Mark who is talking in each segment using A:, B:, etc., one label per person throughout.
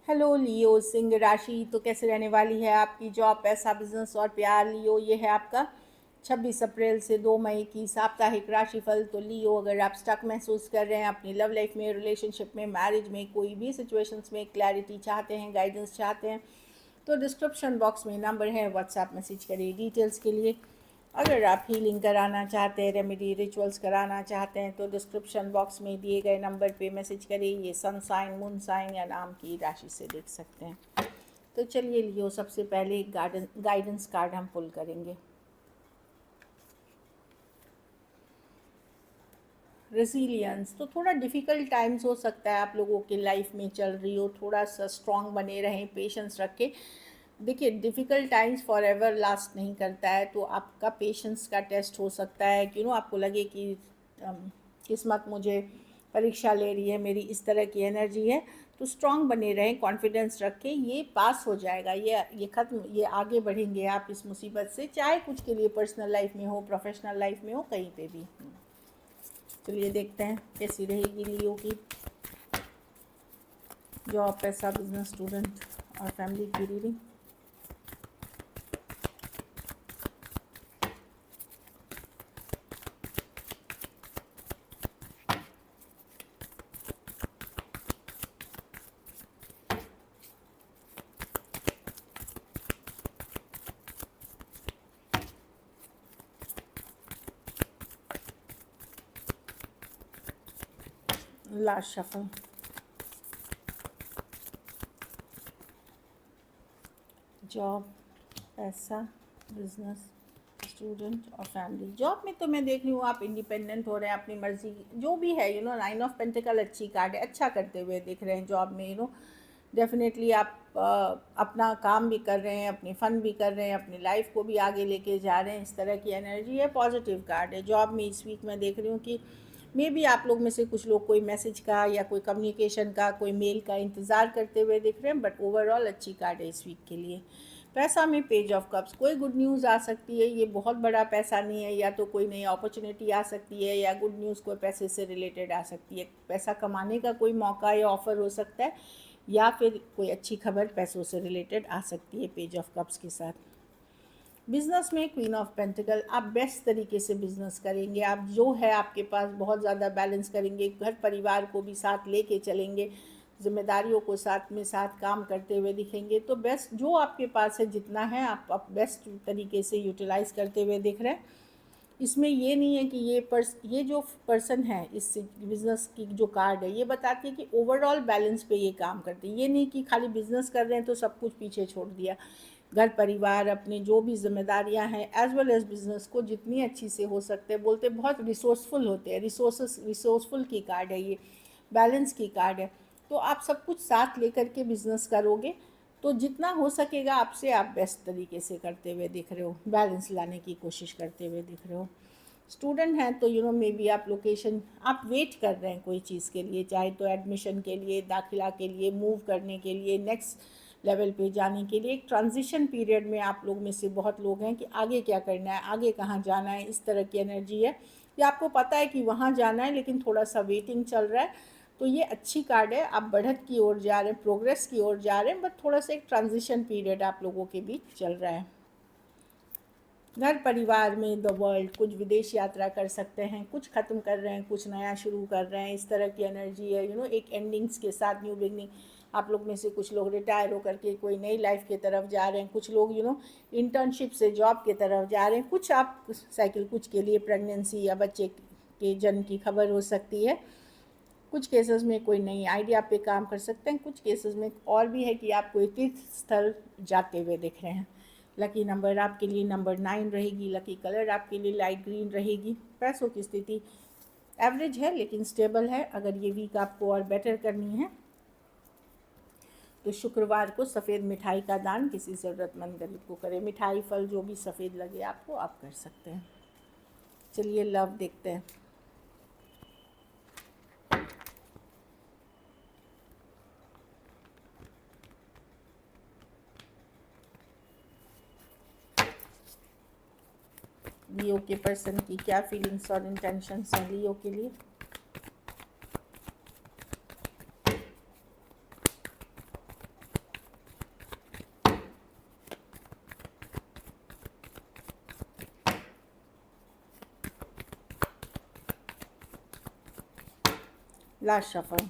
A: Hello लियो सिंह राशि। तो कैसे रहने वाली है आपकी जॉब, पैसा, बिजनेस और प्यार। लियो, ये है आपका 26 अप्रैल से 2 मई की साप्ताहिक राशिफल। तो लियो, अगर आप स्टक महसूस कर रहे हैं अपनी लव लाइफ में, रिलेशनशिप में, मैरिज में, कोई भी सिचुएशंस में क्लैरिटी चाहते हैं, गाइडेंस चाहते हैं, तो डिस्क्रिप्शन बॉक्स में नंबर है, व्हाट्सएप मैसेज करिए डिटेल्स के लिए। अगर आप हीलिंग कराना चाहते हैं, रेमेडी रिचुअल्स कराना चाहते हैं, तो डिस्क्रिप्शन बॉक्स में दिए गए नंबर पे मैसेज करिए। ये सन साइन, मून साइन या नाम की राशि से देख सकते हैं। तो चलिए लियो, सबसे पहले एक गाइडेंस कार्ड हम पुल करेंगे। रेजिलियंस, तो थोड़ा डिफ़िकल्ट टाइम्स हो सकता है आप लोगों की लाइफ में चल रही हो, थोड़ा सा स्ट्रांग बने रहें, पेशेंस रखें। देखिए, difficult times for ever last नहीं करता है, तो आपका पेशेंस का टेस्ट हो सकता है कि आपको लगे कि किस्मत मुझे परीक्षा ले रही है, मेरी इस तरह की एनर्जी है। तो स्ट्रांग बने रहें, कॉन्फिडेंस रखें, ये पास हो जाएगा, ये ख़त्म, ये आगे बढ़ेंगे आप इस मुसीबत से, चाहे कुछ के लिए पर्सनल लाइफ में हो, प्रोफेशनल लाइफ में हो, कहीं पे भी। चलिए देखते हैं कैसी रहेगी लियो की जॉब, पैसा, बिजनेस, स्टूडेंट और फैमिली की रीडिंग। Last shuffle. जॉब, पैसा, बिजनेस, स्टूडेंट और फैमिली। जॉब में तो मैं देख रही हूँ आप इंडिपेंडेंट हो रहे हैं, अपनी मर्जी जो भी है, नाइन ऑफ पेंटिकल अच्छी कार्ड है, अच्छा करते हुए दिख रहे हैं जॉब में। डेफिनेटली आप अपना काम भी कर रहे हैं, अपनी फ़न भी कर रहे हैं, अपनी लाइफ को भी आगे लेके जा रहे हैं, इस तरह की एनर्जी है, पॉजिटिव कार्ड है। जॉब में इस वीक मैं देख रही हूँ कि मे बी आप लोग में से कुछ लोग कोई मैसेज का या कोई कम्युनिकेशन का, कोई मेल का इंतज़ार करते हुए दिख रहे हैं, बट ओवरऑल अच्छी कार्ड है इस वीक के लिए। पैसा में पेज ऑफ कप्स, कोई गुड न्यूज़ आ सकती है, ये बहुत बड़ा पैसा नहीं है, या तो कोई नई अपॉर्चुनिटी आ सकती है, या गुड न्यूज़ कोई पैसे से रिलेटेड आ सकती है, पैसा कमाने का कोई मौका या ऑफ़र हो सकता है, या फिर कोई अच्छी खबर पैसों से रिलेटेड आ सकती है पेज ऑफ कप्स के साथ। बिज़नेस में क्वीन ऑफ पेंटिकल, आप बेस्ट तरीके से बिज़नेस करेंगे, आप जो है आपके पास बहुत ज़्यादा बैलेंस करेंगे, घर परिवार को भी साथ लेके चलेंगे, जिम्मेदारियों को साथ में साथ काम करते हुए दिखेंगे। तो बेस्ट जो आपके पास है, जितना है आप बेस्ट तरीके से यूटिलाइज़ करते हुए दिख रहे हैं। इसमें ये नहीं है कि ये जो पर्सन है, इस बिज़नेस की जो कार्ड है, ये बताती है कि ओवरऑल बैलेंस पे ये काम करते हैं। ये नहीं कि खाली बिज़नेस कर रहे हैं तो सब कुछ पीछे छोड़ दिया। घर परिवार, अपने जो भी जिम्मेदारियां हैं, एज वेल एज बिज़नेस को जितनी अच्छी से हो सकते हैं, बोलते बहुत रिसोर्सफुल होते हैं, रिसोर्सफुल की कार्ड है ये, बैलेंस की कार्ड है। तो आप सब कुछ साथ लेकर के बिज़नेस करोगे तो जितना हो सकेगा आपसे, आप बेस्ट तरीके से करते हुए दिख रहे हो, बैलेंस लाने की कोशिश करते हुए दिख रहे हो। स्टूडेंट हैं तो मे बी आप लोकेशन, आप वेट कर रहे हैं कोई चीज़ के लिए, चाहे तो एडमिशन के लिए, दाखिला के लिए, मूव करने के लिए, नेक्स्ट लेवल पे जाने के लिए। एक ट्रांजिशन पीरियड में आप लोग में से बहुत लोग हैं कि आगे क्या करना है, आगे कहाँ जाना है, इस तरह की एनर्जी है। या आपको पता है कि वहाँ जाना है, लेकिन थोड़ा सा वेटिंग चल रहा है। तो ये अच्छी कार्ड है, आप बढ़त की ओर जा रहे हैं, प्रोग्रेस की ओर जा रहे हैं, बट थोड़ा सा एक ट्रांजिशन पीरियड आप लोगों के बीच चल रहा है। घर परिवार में द वर्ल्ड, कुछ विदेश यात्रा कर सकते हैं, कुछ ख़त्म कर रहे हैं, कुछ नया शुरू कर रहे हैं, इस तरह की एनर्जी है। एक एंडिंग्स के साथ न्यू बिगनिंग। आप लोग में से कुछ लोग रिटायर होकर के कोई नई लाइफ की तरफ जा रहे हैं, कुछ लोग इंटर्नशिप से जॉब की तरफ जा रहे हैं, कुछ आप साइकिल, कुछ के लिए प्रेगनेंसी या बच्चे के जन्म की खबर हो सकती है। कुछ केसेस में कोई नई आइडिया पे काम कर सकते हैं, कुछ केसेस में और भी है कि आप कोई तीर्थ स्थल जाते हुए दिख रहे हैं। लकी नंबर आपके लिए नंबर 9 रहेगी, लकी कलर आपके लिए लाइट ग्रीन रहेगी। पैसों की स्थिति एवरेज है लेकिन स्टेबल है। अगर ये वीक आपको और बेटर करनी है तो शुक्रवार को सफ़ेद मिठाई का दान किसी ज़रूरतमंद गरीब को करें। मिठाई, फल, जो भी सफ़ेद लगे आपको, आप कर सकते हैं। चलिए लव देखते हैं। लियो के पर्सन की क्या फीलिंग्स और इंटेंशंस हैं लियो के लिए। Last shuffle.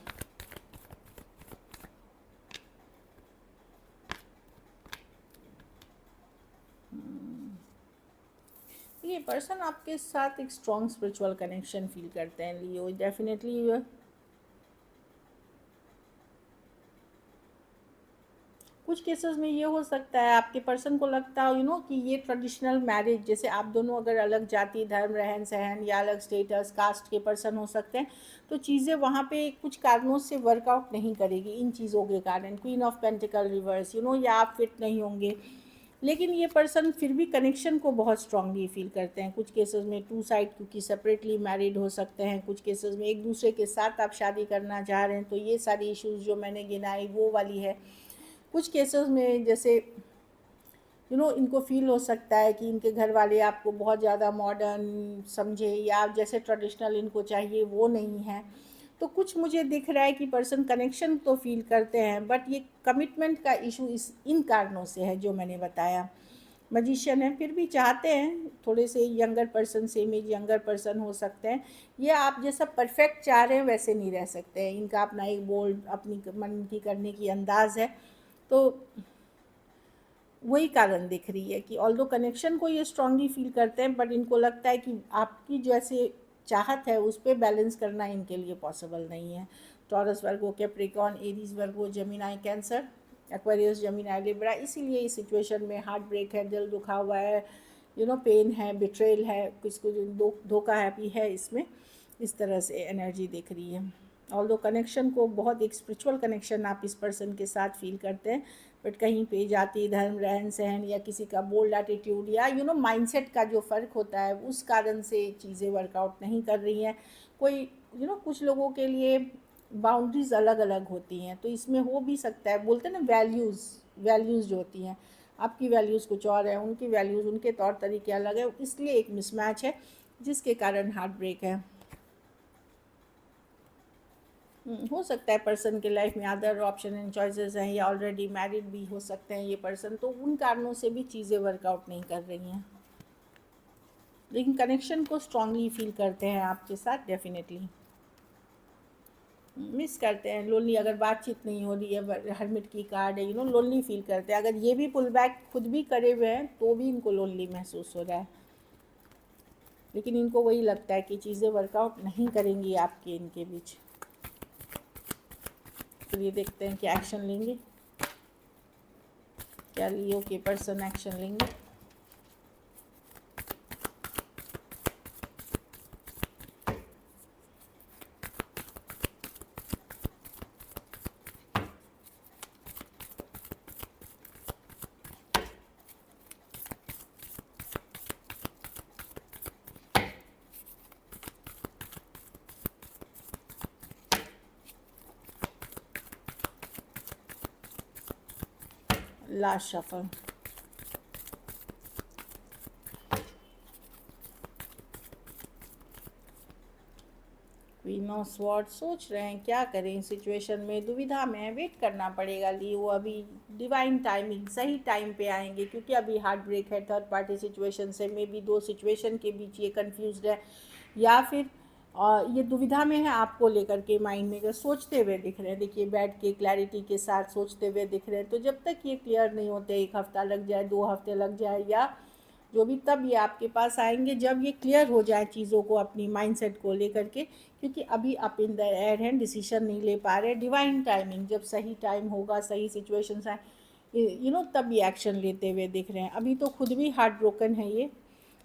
A: ये पर्सन आपके साथ एक स्ट्रॉन्ग स्पिरिचुअल कनेक्शन फील करते हैं लियो, डेफिनेटली। कुछ केसेस में ये हो सकता है आपके पर्सन को लगता हो कि ये ट्रेडिशनल मैरिज, जैसे आप दोनों अगर अलग जाति धर्म रहन सहन या अलग स्टेटस कास्ट के पर्सन हो सकते हैं, तो चीज़ें वहाँ पे कुछ कारणों से वर्कआउट नहीं करेगी इन चीज़ों के कारण, क्वीन ऑफ पेंटिकल रिवर्स, या आप फिट नहीं होंगे। लेकिन ये पर्सन फिर भी कनेक्शन को बहुत स्ट्रांगली फील करते हैं। कुछ केसेस में टू साइड क्योंकि सेपरेटली मैरिड हो सकते हैं, कुछ केसेस में एक दूसरे के साथ आप शादी करना चाह रहे हैं, तो ये सारी इश्यूज जो मैंने गिनाई वो वाली है। कुछ केसेस में जैसे इनको फील हो सकता है कि इनके घर वाले आपको बहुत ज़्यादा मॉडर्न समझे या जैसे ट्रेडिशनल इनको चाहिए वो नहीं है। तो कुछ मुझे दिख रहा है कि पर्सन कनेक्शन तो फील करते हैं, बट ये कमिटमेंट का इशू इन कारणों से है जो मैंने बताया। मजिशियन है, फिर भी चाहते हैं थोड़े से यंगर पर्सन से, इमेज यंगर पर्सन हो सकते हैं। ये आप जैसा परफेक्ट चाह रहे हैं वैसे नहीं रह सकते हैं, इनका अपना एक बोल्ड अपनी मन की करने की अंदाज़ है। तो वही कारण दिख रही है कि ऑल्दो कनेक्शन को ये स्ट्रांगली फील करते हैं, बट इनको लगता है कि आपकी जैसे चाहत है उस पर बैलेंस करना इनके लिए पॉसिबल नहीं है। Taurus Virgo, Capricorn, Aries Virgo, Gemini Cancer, Aquarius, Gemini Libra, इसीलिए इस सिचुएशन में हार्ट ब्रेक है, दिल दुखा हुआ है, पेन है, बिट्रेल है, कुछ धोखा है भी है इसमें। इस तरह से एनर्जी दिख रही है। ऑल्दो कनेक्शन को बहुत एक स्पिरिचुअल कनेक्शन आप इस पर्सन के साथ फील करते हैं, बट कहीं पे जाति धर्म रहन सहन या किसी का बोल्ड एटीट्यूड या माइंडसेट का जो फ़र्क होता है उस कारण से चीज़ें वर्कआउट नहीं कर रही हैं। कोई कुछ लोगों के लिए बाउंड्रीज़ अलग अलग होती हैं, तो इसमें हो भी सकता है। बोलते हैं ना वैल्यूज़ जो होती हैं, आपकी वैल्यूज़ कुछ और है, उनकी वैल्यूज़ उनके तौर तरीके अलग है, इसलिए एक मिसमैच है जिसके कारण हार्ट ब्रेक है। हो सकता है पर्सन के लाइफ में अदर ऑप्शन एंड चॉइसेस हैं या ऑलरेडी मैरिड भी हो सकते हैं ये पर्सन, तो उन कारणों से भी चीज़ें वर्कआउट नहीं कर रही हैं, लेकिन कनेक्शन को स्ट्रांगली फील करते हैं आपके साथ। डेफिनेटली मिस करते हैं, लोनली, अगर बातचीत नहीं हो रही है, हरमिट की कार्ड है, लोनली फील करते हैं। अगर ये भी पुल बैक खुद भी करे हुए हैं तो भी इनको लोनली महसूस हो रहा है, लेकिन इनको वही लगता है कि चीज़ें वर्कआउट नहीं करेंगी आपके इनके बीच। चलिए देखते हैं क्या एक्शन लेंगे, क्या लियो के पर्सन एक्शन लेंगे। Last shuffle. Queen of sword, सोच रहे हैं क्या करें सिचुएशन में, दुविधा में है, वेट करना पड़ेगा लियो। अभी डिवाइन टाइमिंग, सही टाइम पे आएंगे, क्योंकि अभी हार्ट ब्रेक है, थर्ड पार्टी सिचुएशन से, मे बी दो सिचुएशन के बीच ये कंफ्यूज्ड है, या फिर ये दुविधा में है आपको लेकर के, माइंड में सोचते हुए दिख रहे हैं। देखिए बैठ के क्लैरिटी के साथ सोचते हुए दिख रहे हैं। तो जब तक ये क्लियर नहीं होते, 1 हफ्ता लग जाए, 2 हफ्ते लग जाए या जो भी, तब ये आपके पास आएंगे जब ये क्लियर हो जाए चीज़ों को अपनी माइंडसेट को लेकर के, क्योंकि अभी आप in the air hand decision नहीं ले पा रहे। डिवाइन टाइमिंग, जब सही टाइम होगा, सही सिचुएशंस आए, तब ये एक्शन लेते हुए दिख रहे हैं। अभी तो खुद भी हार्ट ब्रोकन है ये,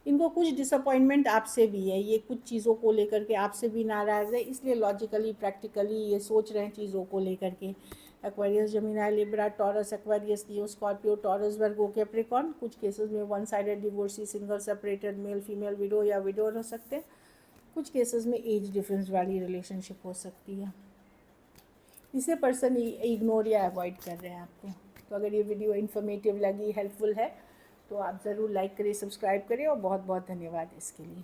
A: इनको कुछ डिसअपॉइंटमेंट आपसे भी है, ये कुछ चीज़ों को लेकर के आपसे भी नाराज़ है, इसलिए लॉजिकली प्रैक्टिकली ये सोच रहे हैं चीज़ों को लेकर के। Aquarius, Gemini, Libra, Taurus, Aquarius, Leo, Scorpio, Taurus, Virgo, Capricorn, कुछ केसेस में one sided divorcee, single, separated, male female, widow या विडोर हो सकते हैं। कुछ केसेस में एज डिफरेंस वाली रिलेशनशिप हो सकती है, इसे पर्सन इग्नोर या अवॉइड कर रहे हैं आपको। तो अगर ये वीडियो इन्फॉर्मेटिव लगी, हेल्पफुल है, तो आप ज़रूर लाइक करिए, सब्सक्राइब करिए, और बहुत बहुत धन्यवाद इसके लिए।